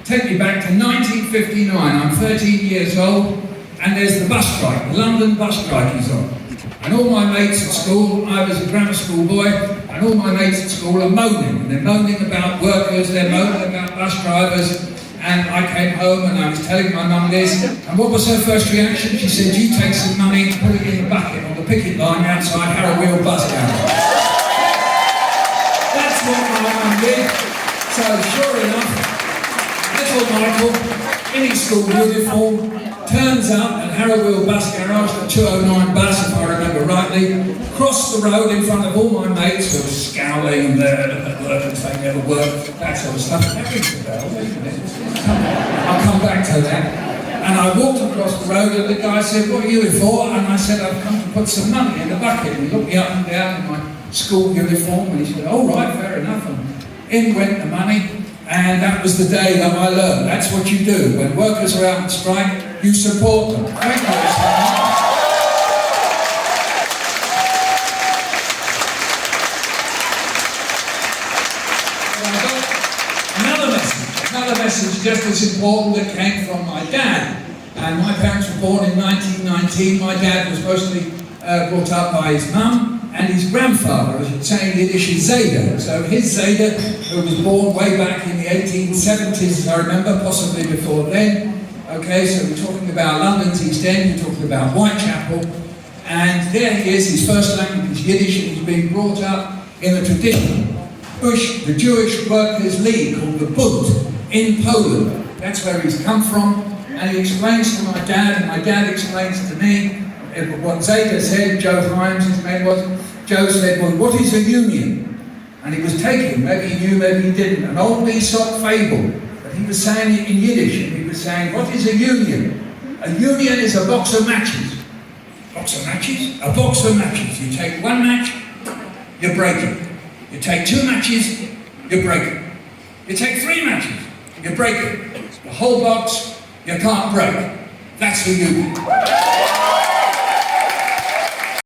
take me back to 1959. I'm 13 years old, and there's the bus strike, the London bus strike is on. And all my mates at school, I was a grammar school boy, and all my mates at school are moaning. And they're moaning about workers, they're moaning about bus drivers. And I came home and I was telling my mum this, and what was her first reaction? She said, you take some money and put it in the bucket on the picket line outside Harrowwheel bus garage. That's what my mum did. So sure enough, little Michael, in his school uniform, turns up at Harrowwheel bus garage, the 209 bus, if I remember rightly, crossed the road in front of all my mates who were scowling and there at work and saying they never work, that sort of stuff. That rings a bell, doesn't it? I'll come back to that. And I walked across the road and the guy said, what are you here for? And I said, I've come to put some money in the bucket. And he looked me up and down in my school uniform and he said, all right, fair enough. And in went the money. And that was the day that I learned. That's what you do. When workers are out on strike, you support them. Thank you so much. Another message just as important that came from my dad. And my parents were born in 1919. My dad was mostly brought up by his mum and his grandfather, as you'd say in Yiddish, is Zayda. So his Zayda, who was born way back in the 1870s, I remember, possibly before then. Okay, so we're talking about London's East End, we're talking about Whitechapel. And there he is, his first language is Yiddish, and he's been brought up in the tradition Bush, the Jewish Workers' League, called the Bund, in Poland. That's where he's come from. And he explains to my dad, and my dad explains to me what Zayda said. Joe Himes, his name was. Joe said, well, what is a union? And he was taking, maybe he knew, maybe he didn't, an old Aesop fable. But he was saying it in Yiddish, and he was saying, what is a union? A union is a box of matches. Box of matches? A box of matches. You take one match, you break it. You take two matches, you break it. You take three matches, you break it. The whole box, you can't break. That's the union.